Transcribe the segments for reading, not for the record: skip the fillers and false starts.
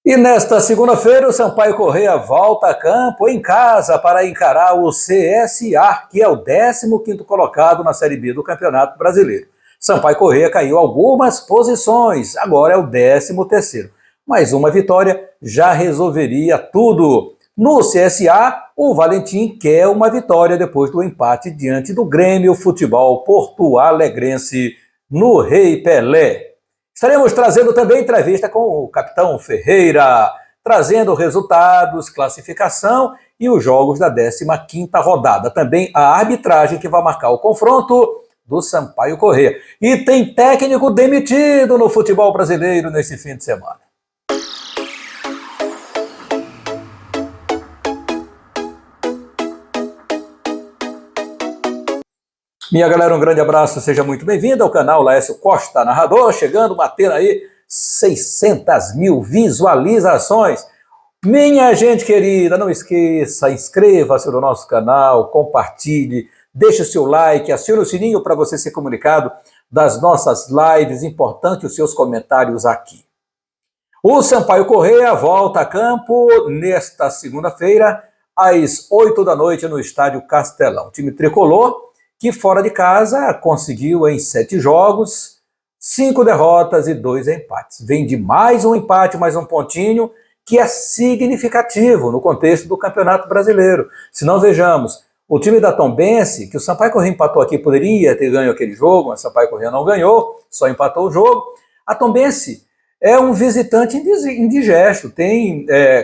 E nesta segunda-feira, o Sampaio Corrêa volta a campo em casa para encarar o CSA, que é o 15º colocado na Série B do Campeonato Brasileiro. Sampaio Corrêa caiu algumas posições, agora é o 13º. Mais uma vitória já resolveria tudo. No CSA, o Valentim quer uma vitória depois do empate diante do Grêmio Futebol Porto Alegrense no Rei Pelé. Estaremos trazendo também entrevista com o capitão Ferreira, trazendo resultados, classificação e os jogos da 15ª rodada. Também a arbitragem que vai marcar o confronto do Sampaio Corrêa. E tem técnico demitido no futebol brasileiro nesse fim de semana. Minha galera, um grande abraço, seja muito bem-vindo ao canal Laércio Costa Narrador, chegando, batendo aí 600 mil visualizações. Minha gente querida, não esqueça, inscreva-se no nosso canal, compartilhe, deixe o seu like, acione o sininho para você ser comunicado das nossas lives, importante os seus comentários aqui. O Sampaio Corrêa volta a campo nesta segunda-feira, às 8 da noite, no Estádio Castelão. O time tricolor, que fora de casa conseguiu em 7 jogos, 5 derrotas e 2 empates. Vem de mais um empate, mais um pontinho, que é significativo no contexto do Campeonato Brasileiro. Se não, vejamos, o time da Tombense, que o Sampaio Corrêa empatou aqui, poderia ter ganho aquele jogo, mas o Sampaio Corrêa não ganhou, só empatou o jogo. A Tombense é um visitante indigesto,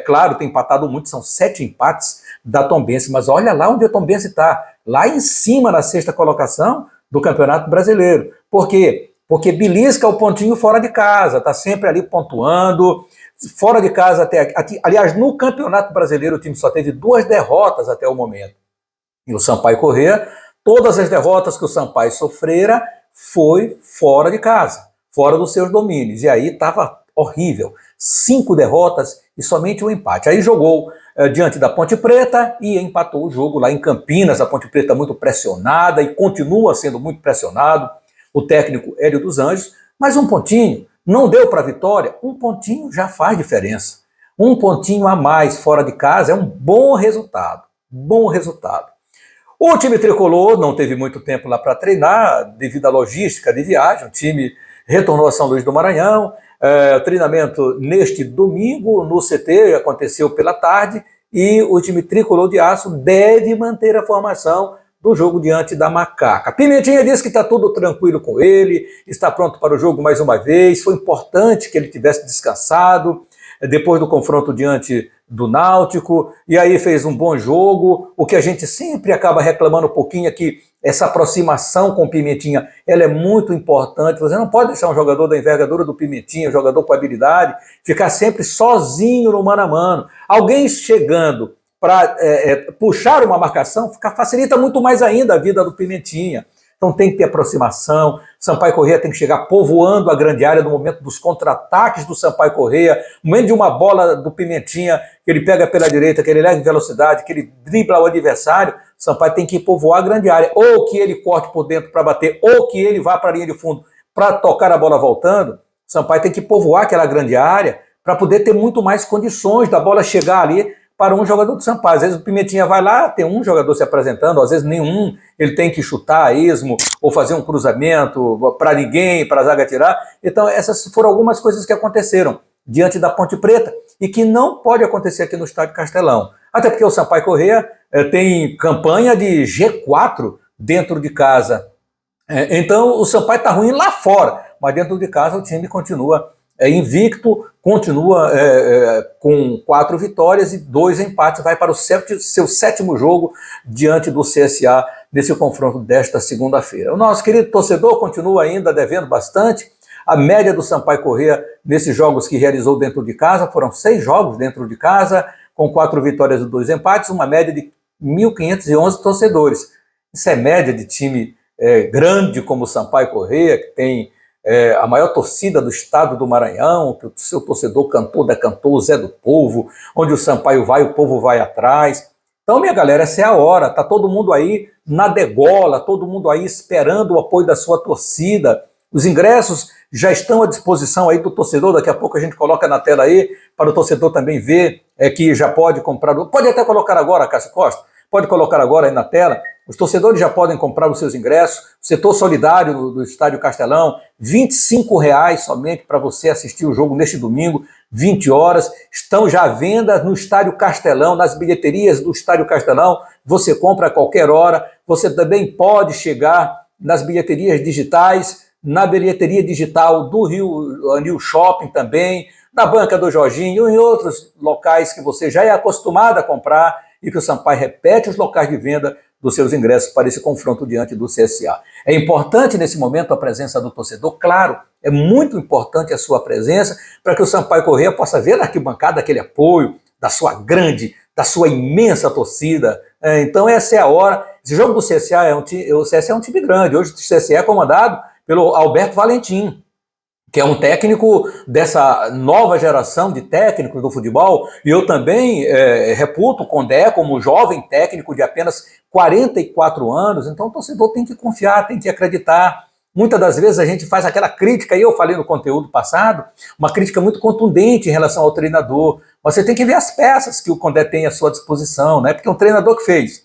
claro, tem empatado muito, são 7 empates da Tombense, mas olha lá onde a Tombense está, lá em cima na 6ª colocação do Campeonato Brasileiro. Por quê? Porque belisca o pontinho fora de casa, está sempre ali pontuando, fora de casa até aqui. Aliás, no Campeonato Brasileiro o time só teve 2 derrotas até o momento. E o Sampaio Corrêa, todas as derrotas que o Sampaio sofrera foi fora de casa, fora dos seus domínios. E aí estava horrível. 5 derrotas e somente um empate. Aí jogou diante da Ponte Preta e empatou o jogo lá em Campinas. A Ponte Preta muito pressionada e continua sendo muito pressionado. O técnico Hélio dos Anjos, mas um pontinho não deu para a vitória. Um pontinho já faz diferença. Um pontinho a mais fora de casa é um bom resultado. Bom resultado. O time tricolor não teve muito tempo lá para treinar devido à logística de viagem. O time retornou a São Luís do Maranhão. O treinamento neste domingo no CT aconteceu pela tarde e o time tricolor de aço deve manter a formação do jogo diante da Macaca. Pimentinha disse que está tudo tranquilo com ele, está pronto para o jogo mais uma vez. Foi importante que ele tivesse descansado depois do confronto diante do Náutico, e aí fez um bom jogo. O que a gente sempre acaba reclamando um pouquinho é que essa aproximação com o Pimentinha, ela é muito importante. Você não pode deixar um jogador da envergadura do Pimentinha, um jogador com habilidade, ficar sempre sozinho no mano a mano. Alguém chegando para puxar uma marcação, facilita muito mais ainda a vida do Pimentinha. Então tem que ter aproximação. Sampaio Corrêa tem que chegar povoando a grande área no momento dos contra-ataques do Sampaio Corrêa, no momento de uma bola do Pimentinha, que ele pega pela direita, que ele leva em velocidade, que ele dribla o adversário. O Sampaio tem que povoar a grande área, ou que ele corte por dentro para bater, ou que ele vá para a linha de fundo para tocar a bola voltando. O Sampaio tem que povoar aquela grande área para poder ter muito mais condições da bola chegar ali para um jogador do Sampaio. Às vezes o Pimentinha vai lá, tem um jogador se apresentando, às vezes nenhum, ele tem que chutar a esmo ou fazer um cruzamento para ninguém, para a zaga tirar. Então essas foram algumas coisas que aconteceram diante da Ponte Preta e que não pode acontecer aqui no Estádio Castelão. Até porque o Sampaio Corrêa tem campanha de G4 dentro de casa. Então o Sampaio está ruim lá fora, mas dentro de casa o time continua invicto, continua com 4 vitórias e 2 empates, vai para o seu 7º jogo diante do CSA nesse confronto desta segunda-feira. O nosso querido torcedor continua ainda devendo bastante. A média do Sampaio Corrêa nesses jogos que realizou dentro de casa, foram 6 jogos dentro de casa, com 4 vitórias e 2 empates, uma média de 1.511 torcedores. Isso é média de time grande como o Sampaio Corrêa, que tem a maior torcida do estado do Maranhão, que o seu torcedor decantou o Zé do Povo, onde o Sampaio vai, o povo vai atrás. Então, minha galera, essa é a hora, tá todo mundo aí na degola, todo mundo aí esperando o apoio da sua torcida. Os ingressos já estão à disposição aí do torcedor, daqui a pouco a gente coloca na tela aí, para o torcedor também ver que já pode comprar, pode até colocar agora, Cássio Costa, pode colocar agora aí na tela, os torcedores já podem comprar os seus ingressos, o setor solidário do Estádio Castelão, R$ 25,00 somente para você assistir o jogo neste domingo, 20 horas, estão já à venda no Estádio Castelão, nas bilheterias do Estádio Castelão, você compra a qualquer hora, você também pode chegar nas bilheterias digitais, na bilheteria digital do Rio Shopping também, na Banca do Jorginho e em outros locais que você já é acostumado a comprar e que o Sampaio repete os locais de venda dos seus ingressos para esse confronto diante do CSA. É importante nesse momento a presença do torcedor, claro, é muito importante a sua presença para que o Sampaio Corrêa possa ver na arquibancada aquele apoio da sua grande, da sua imensa torcida. Então essa é a hora. Esse jogo do CSA o CSA é um time grande, hoje o CSA é comandado pelo Alberto Valentim, que é um técnico dessa nova geração de técnicos do futebol, e eu também reputo o Condé como jovem técnico de apenas 44 anos, então o torcedor tem que confiar, tem que acreditar. Muitas das vezes a gente faz aquela crítica, e eu falei no conteúdo passado, uma crítica muito contundente em relação ao treinador, mas você tem que ver as peças que o Condé tem à sua disposição, né? Porque é um treinador que fez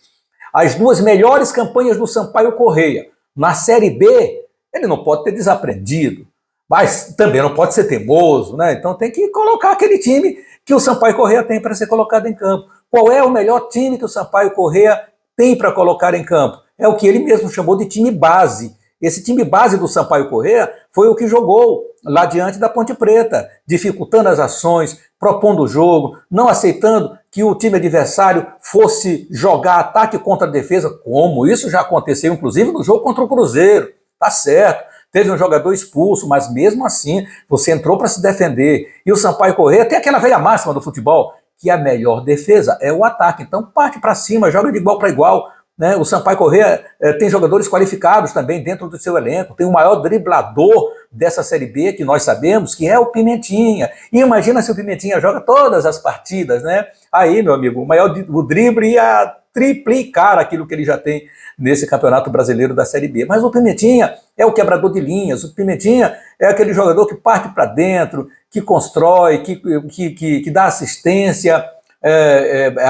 as 2 melhores campanhas do Sampaio Corrêa na Série B, ele não pode ter desaprendido, mas também não pode ser teimoso, né? Então tem que colocar aquele time que o Sampaio Corrêa tem para ser colocado em campo. Qual é o melhor time que o Sampaio Corrêa tem para colocar em campo? É o que ele mesmo chamou de time base. Esse time base do Sampaio Corrêa foi o que jogou lá diante da Ponte Preta, dificultando as ações, propondo o jogo, não aceitando que o time adversário fosse jogar ataque contra a defesa, como isso já aconteceu, inclusive, no jogo contra o Cruzeiro. Tá certo, teve um jogador expulso, mas mesmo assim você entrou para se defender. E o Sampaio Corrêa tem aquela velha máxima do futebol, que a melhor defesa é o ataque. Então parte para cima, joga de igual para igual. Né? O Sampaio Corrêa tem jogadores qualificados também dentro do seu elenco. Tem o maior driblador dessa Série B, que nós sabemos, que é o Pimentinha. E imagina se o Pimentinha joga todas as partidas, né? Aí, meu amigo, o drible ia triplicar aquilo que ele já tem nesse Campeonato Brasileiro da Série B. Mas o Pimentinha é o quebrador de linhas, o Pimentinha é aquele jogador que parte para dentro, que constrói, que dá assistência,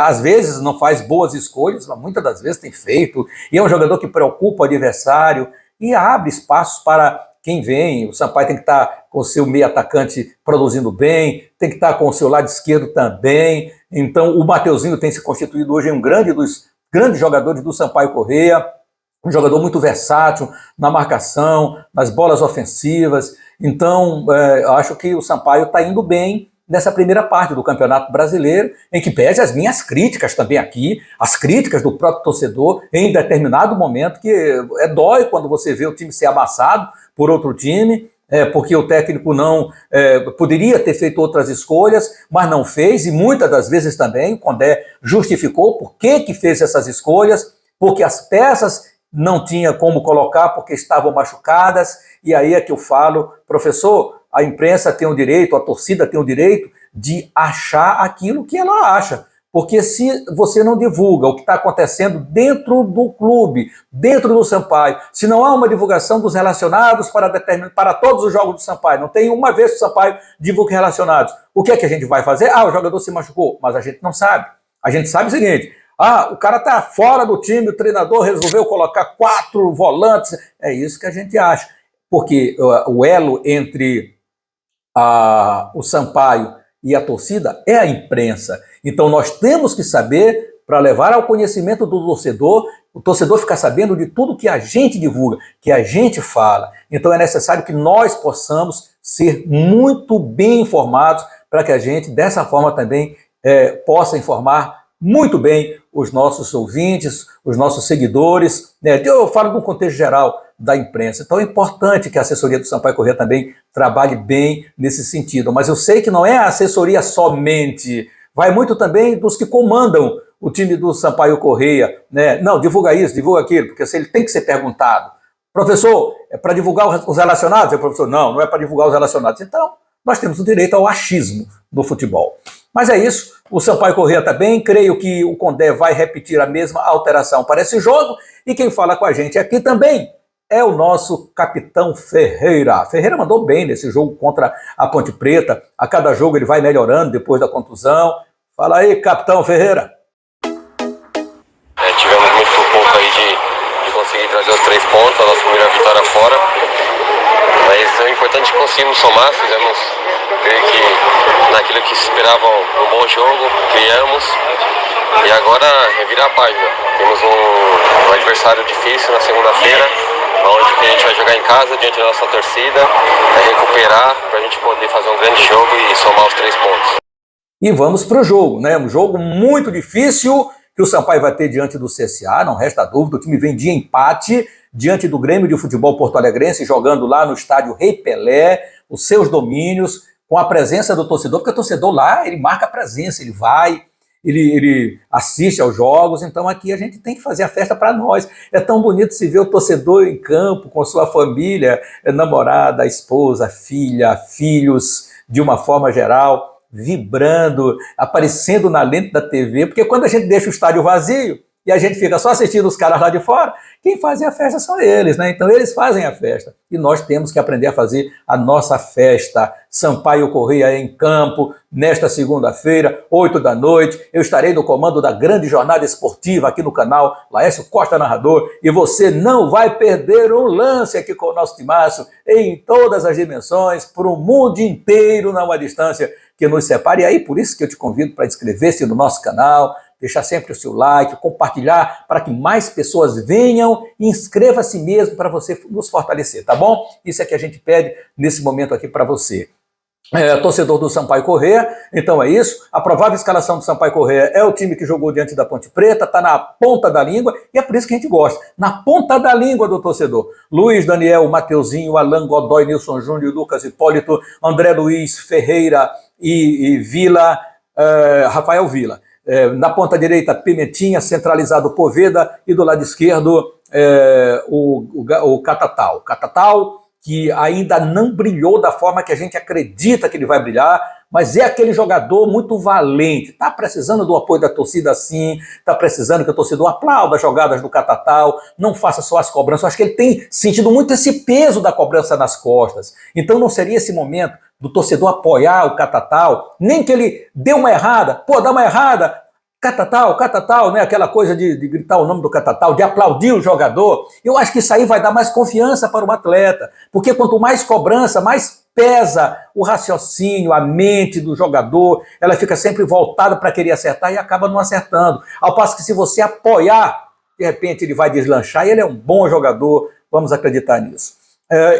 às vezes não faz boas escolhas, mas muitas das vezes tem feito, e é um jogador que preocupa o adversário e abre espaços para quem vem. O Sampaio tem que estar com o seu meio atacante produzindo bem, tem que estar com o seu lado esquerdo também. Então o Mateuzinho tem se constituído hoje em um dos grandes jogadores do Sampaio Corrêa, um jogador muito versátil na marcação, nas bolas ofensivas. Então acho que o Sampaio está indo bem nessa primeira parte do Campeonato Brasileiro, em que pese as minhas críticas também aqui, as críticas do próprio torcedor em determinado momento, que dói quando você vê o time ser amassado por outro time, porque o técnico não poderia ter feito outras escolhas, mas não fez, e muitas das vezes também o Condé justificou por que fez essas escolhas, porque as peças não tinha como colocar porque estavam machucadas, e aí é que eu falo, professor, a imprensa tem o direito, a torcida tem o direito de achar aquilo que ela acha. Porque se você não divulga o que está acontecendo dentro do clube, dentro do Sampaio, se não há uma divulgação dos relacionados para todos os jogos do Sampaio, não tem uma vez que o Sampaio divulga relacionados, o que é que a gente vai fazer? O jogador se machucou, mas a gente não sabe. A gente sabe o seguinte, o cara está fora do time, o treinador resolveu colocar 4 volantes, é isso que a gente acha. Porque o elo entre o Sampaio e a torcida é a imprensa. Então nós temos que saber, para levar ao conhecimento do torcedor, o torcedor ficar sabendo de tudo que a gente divulga, que a gente fala. Então é necessário que nós possamos ser muito bem informados para que a gente, dessa forma também, possa informar muito bem os nossos ouvintes, os nossos seguidores. Eu falo do contexto geral da imprensa. Então é importante que a assessoria do Sampaio Corrêa também trabalhe bem nesse sentido. Mas eu sei que não é a assessoria somente, vai muito também dos que comandam o time do Sampaio Corrêa, né? Não, divulga isso, divulga aquilo, porque ele tem que ser perguntado. Professor, é para divulgar os relacionados? O professor, não é para divulgar os relacionados. Então, nós temos o direito ao achismo do futebol. Mas é isso, o Sampaio Corrêa está bem, creio que o Condé vai repetir a mesma alteração para esse jogo, e quem fala com a gente aqui também é o nosso capitão Ferreira. Ferreira mandou bem nesse jogo contra a Ponte Preta. A cada jogo ele vai melhorando depois da contusão. Fala aí, capitão Ferreira. Tivemos muito por pouco aí de conseguir trazer os 3 pontos, a nossa primeira vitória fora. Mas é importante que conseguimos somar, fizemos, creio que naquilo que se esperava um bom jogo, criamos. E agora revirar a página. Temos um adversário difícil na segunda-feira, onde a gente vai jogar em casa, diante da nossa torcida, recuperar para a gente poder fazer um grande jogo e somar os 3 pontos. E vamos para o jogo, né? Um jogo muito difícil que o Sampaio vai ter diante do CSA, não resta dúvida. O time vem de empate diante do Grêmio de Futebol Porto Alegrense, jogando lá no estádio Rei Pelé, os seus domínios, com a presença do torcedor, porque o torcedor lá, ele marca a presença, ele vai, ele assiste aos jogos. Então aqui a gente tem que fazer a festa para nós. É tão bonito se ver o torcedor em campo com sua família, namorada, esposa, filha, filhos, de uma forma geral, vibrando, aparecendo na lente da TV, porque quando a gente deixa o estádio vazio e a gente fica só assistindo os caras lá de fora, quem faz a festa são eles, né? Então eles fazem a festa e nós temos que aprender a fazer a nossa festa. Sampaio Corrêa em campo, nesta segunda-feira, 8 da noite, eu estarei no comando da grande jornada esportiva aqui no canal Laércio Costa Narrador, e você não vai perder um lance aqui com o nosso timaço em todas as dimensões, para o mundo inteiro, não há distância que nos separe. E aí, por isso que eu te convido para inscrever-se no nosso canal, deixar sempre o seu like, compartilhar para que mais pessoas venham, e inscreva-se mesmo para você nos fortalecer, tá bom? Isso é que a gente pede nesse momento aqui para você. Torcedor do Sampaio Corrêa, então é isso. A provável escalação do Sampaio Corrêa é o time que jogou diante da Ponte Preta, está na ponta da língua, e é por isso que a gente gosta, na ponta da língua do torcedor. Luiz Daniel, Mateuzinho, Alan Godoy, Nilson Júnior, Lucas Hipólito, André Luiz, Ferreira e Vila, Rafael Vila. Na ponta direita, Pimentinha, centralizado Poveda, e do lado esquerdo, o Catatal. Catatal, que ainda não brilhou da forma que a gente acredita que ele vai brilhar, mas é aquele jogador muito valente, está precisando do apoio da torcida sim, está precisando que o torcedor aplauda as jogadas do Catatal, não faça só as cobranças. Eu acho que ele tem sentido muito esse peso da cobrança nas costas, então não seria esse momento do torcedor apoiar o Catatal, nem que ele dê uma errada, pô, dá uma errada, Catatal, Catatal, né? Aquela coisa de gritar o nome do Catatal, de aplaudir o jogador. Eu acho que isso aí vai dar mais confiança para o atleta, porque quanto mais cobrança, mais pesa o raciocínio, a mente do jogador, ela fica sempre voltada para querer acertar e acaba não acertando. Ao passo que se você apoiar, de repente ele vai deslanchar, e ele é um bom jogador, vamos acreditar nisso.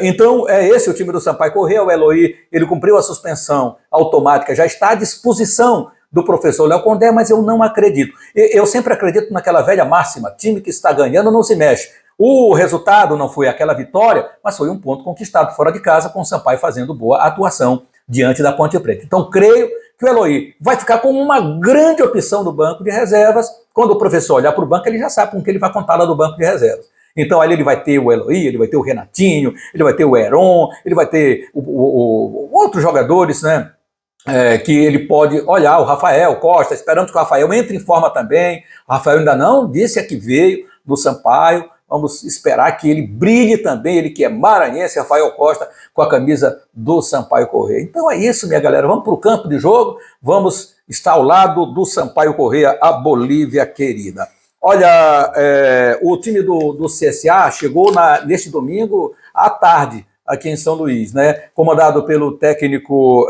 Então é esse o time do Sampaio Corrêa. O Eloy, ele cumpriu a suspensão automática, já está à disposição do professor Léo Condé, mas eu não acredito. Eu sempre acredito naquela velha máxima: time que está ganhando não se mexe. O resultado não foi aquela vitória, mas foi um ponto conquistado fora de casa, com o Sampaio fazendo boa atuação diante da Ponte Preta. Então creio que o Eloy vai ficar com uma grande opção do banco de reservas. Quando o professor olhar para o banco, ele já sabe com que ele vai contar lá do banco de reservas. Então ali ele vai ter o Eloy, ele vai ter o Renatinho, ele vai ter o Heron, ele vai ter outros jogadores, né? Que ele pode olhar, o Rafael Costa, esperando que o Rafael entre em forma também. O Rafael ainda não disse a que veio do Sampaio, vamos esperar que ele brilhe também, ele que é maranhense, Rafael Costa, com a camisa do Sampaio Corrêa. Então é isso, minha galera, vamos para o campo de jogo, vamos estar ao lado do Sampaio Corrêa, a Bolívia querida. Olha, o time do CSA chegou neste domingo à tarde, aqui em São Luís, né? Comandado pelo técnico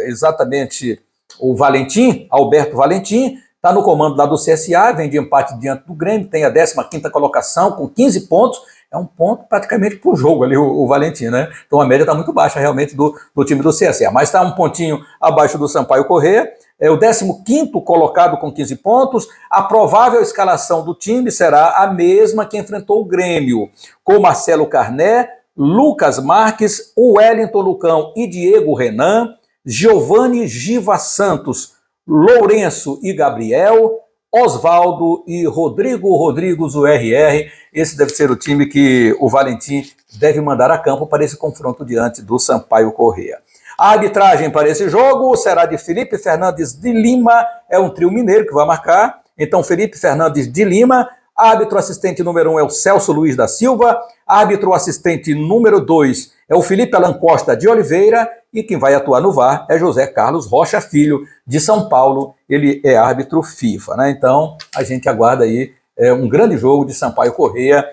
exatamente o Valentim, Alberto Valentim, está no comando lá do CSA, vem de empate diante do Grêmio, tem a 15ª colocação com 15 pontos, é um ponto praticamente por jogo ali o Valentim, né? Então a média está muito baixa realmente do time do CSA, mas está um pontinho abaixo do Sampaio Corrêa, é o 15º colocado com 15 pontos. A provável escalação do time será a mesma que enfrentou o Grêmio, com Marcelo Carné, Lucas Marques, Wellington Lucão e Diego Renan, Giovani Giva Santos, Lourenço e Gabriel, Osvaldo e Rodrigo Rodrigues, o RR. Esse deve ser o time que o Valentim deve mandar a campo para esse confronto diante do Sampaio Corrêa. A arbitragem para esse jogo será de Felipe Fernandes de Lima, é um trio mineiro que vai marcar. Então Felipe Fernandes de Lima, Árbitro assistente número 1 é o Celso Luiz da Silva. Árbitro assistente número 2 é o Felipe Alan Costa de Oliveira. E quem vai atuar no VAR é José Carlos Rocha Filho, de São Paulo. Ele é árbitro FIFA, né? Então, a gente aguarda aí um grande jogo de Sampaio Corrêa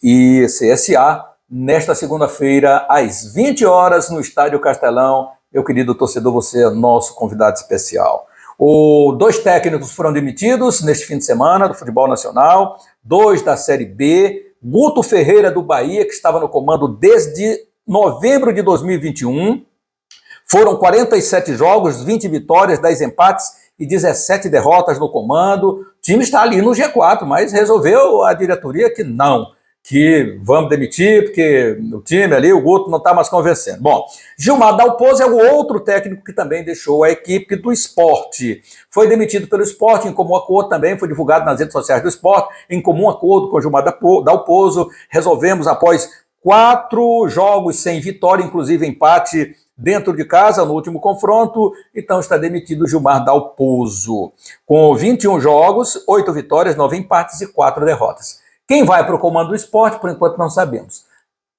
e CSA nesta segunda-feira, às 20 horas, no Estádio Castelão. Meu querido torcedor, você é nosso convidado especial. Dois técnicos foram demitidos neste fim de semana do futebol nacional, 2 da Série B. Guto Ferreira do Bahia, que estava no comando desde novembro de 2021. Foram 47 jogos, 20 vitórias, 10 empates e 17 derrotas no comando. O time está ali no G4, mas resolveu a diretoria que não, que vamos demitir, porque o time ali, o Guto, não está mais convencendo. Bom, Gilmar Dalpozo é o outro técnico que também deixou a equipe do Sport. Foi demitido pelo Sport, em comum acordo também, foi divulgado nas redes sociais do Sport, em comum acordo com o Gilmar Dalpozo. Resolvemos, após 4 jogos sem vitória, inclusive empate dentro de casa, no último confronto, então está demitido Gilmar Dalpozo. Com 21 jogos, 8 vitórias, 9 empates e 4 derrotas. Quem vai para o comando do Sport, por enquanto não sabemos.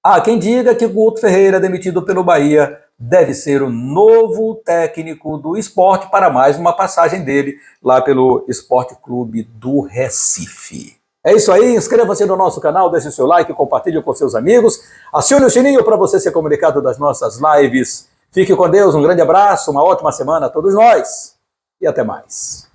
Há quem diga que Guto Ferreira, demitido pelo Bahia, deve ser o novo técnico do Sport para mais uma passagem dele lá pelo Esporte Clube do Recife. É isso aí, inscreva-se no nosso canal, deixe seu like, compartilhe com seus amigos, acione o sininho para você ser comunicado das nossas lives. Fique com Deus, um grande abraço, uma ótima semana a todos nós e até mais.